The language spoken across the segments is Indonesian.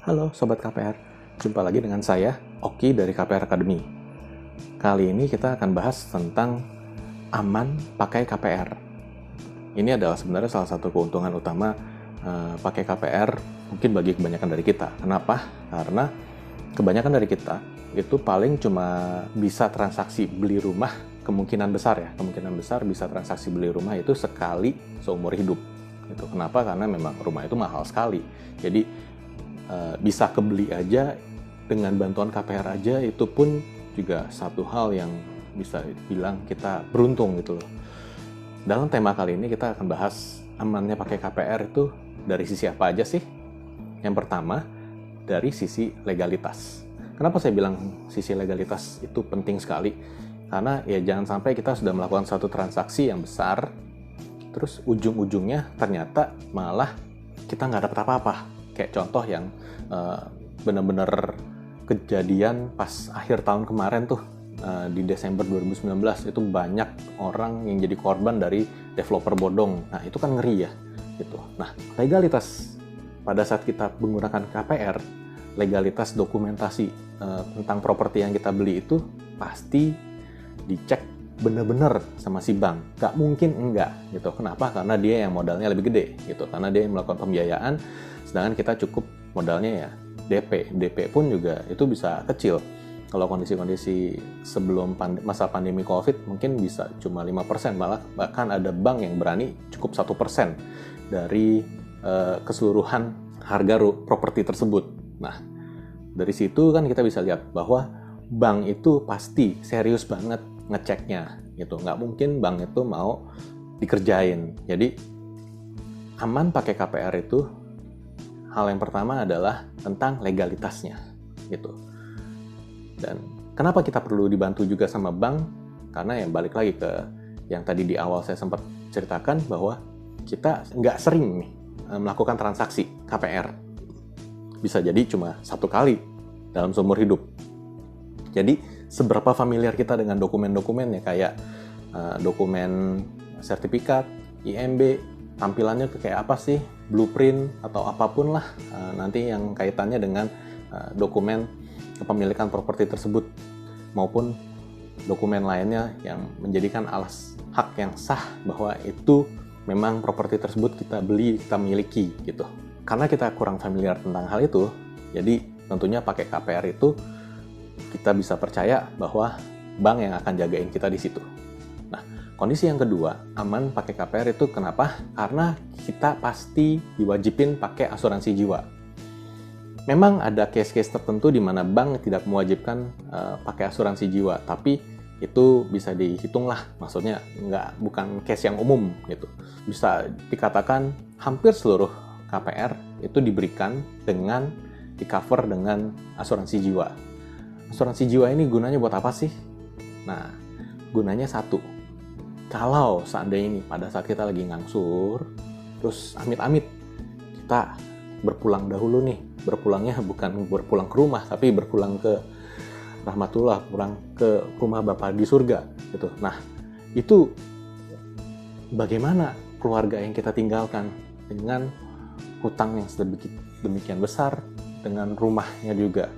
Halo Sobat KPR, jumpa lagi dengan saya, Oki dari KPR Academy. Kali ini kita akan bahas tentang aman pakai KPR. Ini adalah sebenarnya salah satu keuntungan utama pakai KPR mungkin bagi kebanyakan dari kita. Kenapa? Karena kebanyakan dari kita itu paling cuma bisa transaksi beli rumah, kemungkinan besar bisa transaksi beli rumah itu sekali seumur hidup. Itu kenapa? Karena memang rumah itu mahal sekali. Jadi bisa kebeli aja dengan bantuan KPR aja, itu pun juga satu hal yang bisa bilang kita beruntung gitu loh. Dalam tema kali ini kita akan bahas amannya pakai KPR itu dari sisi apa aja sih? Yang pertama, dari sisi legalitas. Kenapa saya bilang sisi legalitas itu penting sekali? Karena ya jangan sampai kita sudah melakukan satu transaksi yang besar, terus ujung-ujungnya ternyata malah kita nggak dapat apa-apa. Kayak contoh yang benar-benar kejadian pas akhir tahun kemarin tuh, di Desember 2019 itu banyak orang yang jadi korban dari developer bodong. Nah itu kan ngeri ya gitu. Nah legalitas pada saat kita menggunakan KPR, legalitas dokumentasi tentang properti yang kita beli itu pasti dicek bener-bener sama si bank. Gak mungkin enggak gitu. Kenapa? Karena dia yang modalnya lebih gede gitu. Karena dia yang melakukan pembiayaan, sedangkan kita cukup modalnya ya DP. DP pun juga itu bisa kecil. Kalau kondisi-kondisi sebelum masa pandemi COVID mungkin bisa cuma 5%, malah bahkan ada bank yang berani cukup 1% dari keseluruhan harga properti tersebut. Nah, dari situ kan kita bisa lihat bahwa bank itu pasti serius banget ngeceknya gitu. Nggak mungkin bank itu mau dikerjain. Jadi aman pakai KPR itu hal yang pertama adalah tentang legalitasnya gitu. Dan kenapa kita perlu dibantu juga sama bank? Karena yang balik lagi ke yang tadi di awal saya sempat ceritakan bahwa kita nggak sering nih melakukan transaksi KPR. Bisa jadi cuma satu kali dalam seumur hidup. Jadi seberapa familiar kita dengan dokumen-dokumennya kayak dokumen sertifikat, IMB, tampilannya kayak apa sih, blueprint atau apapun lah nanti yang kaitannya dengan dokumen kepemilikan properti tersebut maupun dokumen lainnya yang menjadikan alas hak yang sah bahwa itu memang properti tersebut kita beli, kita miliki gitu. Karena kita kurang familiar tentang hal itu, jadi tentunya pakai KPR itu kita bisa percaya bahwa bank yang akan jagain kita di situ. Nah, kondisi yang kedua, aman pakai KPR itu kenapa? Karena kita pasti diwajibin pakai asuransi jiwa. Memang ada case-case tertentu di mana bank tidak mewajibkan pakai asuransi jiwa, tapi itu bisa dihitung lah, maksudnya bukan case yang umum gitu. Bisa dikatakan hampir seluruh KPR itu diberikan dengan di-cover dengan asuransi jiwa. Asuransi jiwa ini gunanya buat apa sih? Nah, gunanya satu. Kalau seandainya ini pada saat kita lagi ngangsur, terus amit-amit kita berpulang dahulu nih. Berpulangnya bukan berpulang ke rumah, tapi berpulang ke rahmatullah, pulang ke rumah Bapa di surga gitu. Nah, itu bagaimana keluarga yang kita tinggalkan dengan hutang yang sedemikian besar, dengan rumahnya juga.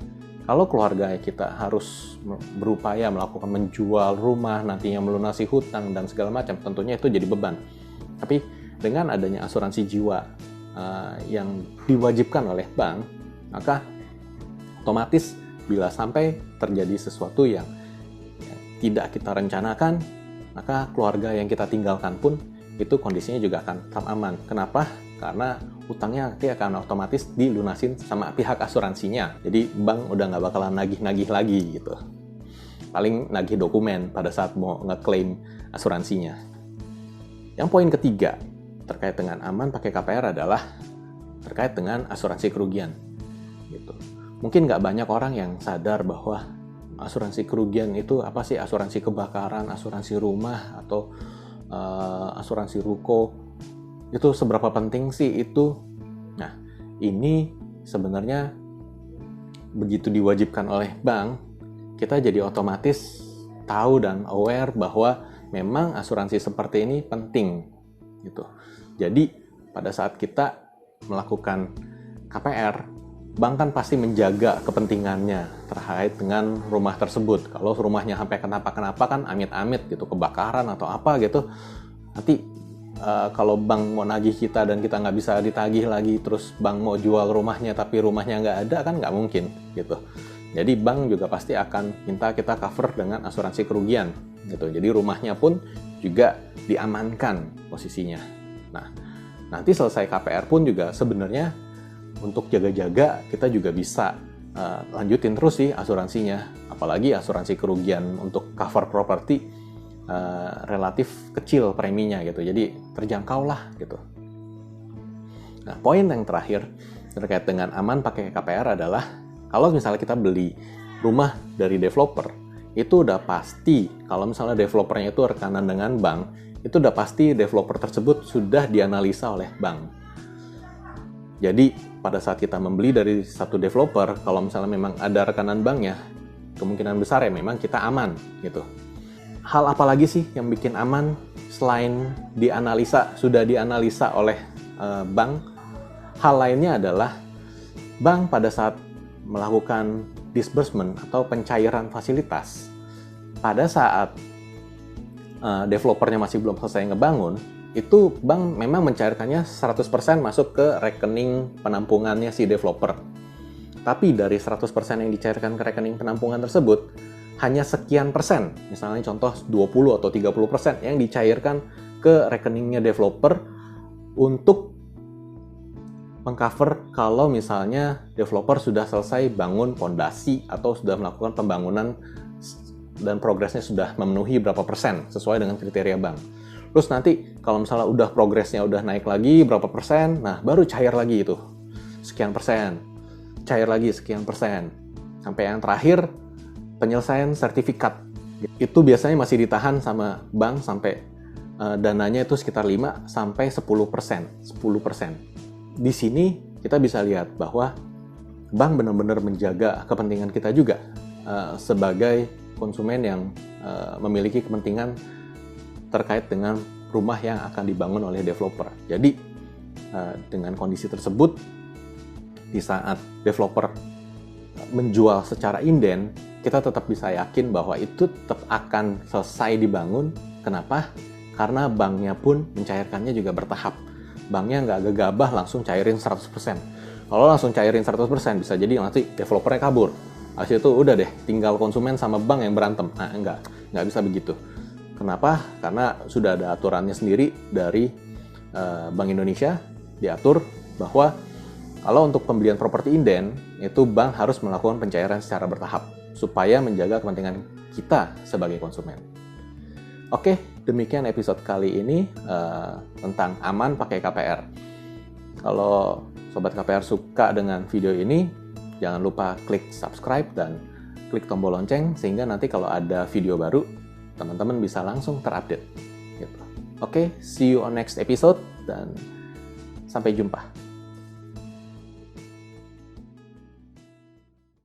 Kalau keluarga kita harus berupaya melakukan menjual rumah, nantinya melunasi hutang dan segala macam, tentunya itu jadi beban. Tapi dengan adanya asuransi jiwa yang diwajibkan oleh bank, maka otomatis bila sampai terjadi sesuatu yang tidak kita rencanakan, maka keluarga yang kita tinggalkan pun itu kondisinya juga akan tetap aman. Kenapa? Karena hutangnya nanti akan otomatis dilunasin sama pihak asuransinya. Jadi bank udah nggak bakalan nagih-nagih lagi gitu. Paling nagih dokumen pada saat mau ngeklaim asuransinya. Yang poin ketiga terkait dengan aman pakai KPR adalah terkait dengan asuransi kerugian. Gitu. Mungkin nggak banyak orang yang sadar bahwa asuransi kerugian itu apa sih? Asuransi kebakaran, asuransi rumah, atau asuransi ruko. Itu seberapa penting sih itu? Nah, ini sebenarnya begitu diwajibkan oleh bank, kita jadi otomatis tahu dan aware bahwa memang asuransi seperti ini penting gitu. Jadi pada saat kita melakukan KPR, bank kan pasti menjaga kepentingannya terkait dengan rumah tersebut. Kalau rumahnya sampai kenapa-kenapa kan amit-amit gitu, kebakaran atau apa gitu, nanti kalau bank mau nagih kita dan kita nggak bisa ditagih lagi, terus bank mau jual rumahnya tapi rumahnya nggak ada, kan nggak mungkin gitu. Jadi bank juga pasti akan minta kita cover dengan asuransi kerugian gitu. Jadi rumahnya pun juga diamankan posisinya. Nah, nanti selesai KPR pun juga sebenarnya untuk jaga-jaga kita juga bisa lanjutin terus sih asuransinya. Apalagi asuransi kerugian untuk cover properti relatif kecil preminya gitu. Jadi terjangkau lah gitu. Nah, poin yang terakhir terkait dengan aman pakai KPR adalah kalau misalnya kita beli rumah dari developer, itu udah pasti kalau misalnya developernya itu rekanan dengan bank, itu udah pasti developer tersebut sudah dianalisa oleh bank. Jadi pada saat kita membeli dari satu developer, kalau misalnya memang ada rekanan banknya, kemungkinan besar ya memang kita aman gitu. Hal apa lagi sih yang bikin aman selain sudah dianalisa oleh bank? Hal lainnya adalah bank pada saat melakukan disbursement atau pencairan fasilitas, pada saat developernya masih belum selesai ngebangun, itu bank memang mencairkannya 100% masuk ke rekening penampungannya si developer. Tapi dari 100% yang dicairkan ke rekening penampungan tersebut, hanya sekian persen, misalnya contoh 20 atau 30% yang dicairkan ke rekeningnya developer untuk mengcover kalau misalnya developer sudah selesai bangun fondasi atau sudah melakukan pembangunan dan progresnya sudah memenuhi berapa persen sesuai dengan kriteria bank. Terus nanti kalau misalnya udah progresnya udah naik lagi berapa persen, nah baru cair lagi itu sekian persen, cair lagi sekian persen, sampai yang terakhir penyelesaian sertifikat. Itu biasanya masih ditahan sama bank sampai dananya itu sekitar 5 sampai 10%. Di sini kita bisa lihat bahwa bank benar-benar menjaga kepentingan kita juga sebagai konsumen yang memiliki kepentingan terkait dengan rumah yang akan dibangun oleh developer. Jadi dengan kondisi tersebut, di saat developer menjual secara inden, kita tetap bisa yakin bahwa itu tetap akan selesai dibangun. Kenapa? Karena banknya pun mencairkannya juga bertahap. Banknya nggak gegabah langsung cairin 100%. Kalau langsung cairin 100%, bisa jadi nanti developernya kabur. Habis itu udah deh, tinggal konsumen sama bank yang berantem. Nah, nggak bisa begitu. Kenapa? Karena sudah ada aturannya sendiri dari Bank Indonesia, diatur bahwa kalau untuk pembelian properti inden, itu bank harus melakukan pencairan secara bertahap, supaya menjaga kepentingan kita sebagai konsumen. Oke, demikian episode kali ini tentang aman pakai KPR. Kalau Sobat KPR suka dengan video ini, jangan lupa klik subscribe dan klik tombol lonceng, sehingga nanti kalau ada video baru, teman-teman bisa langsung terupdate. Gitu. Oke, see you on next episode, dan sampai jumpa.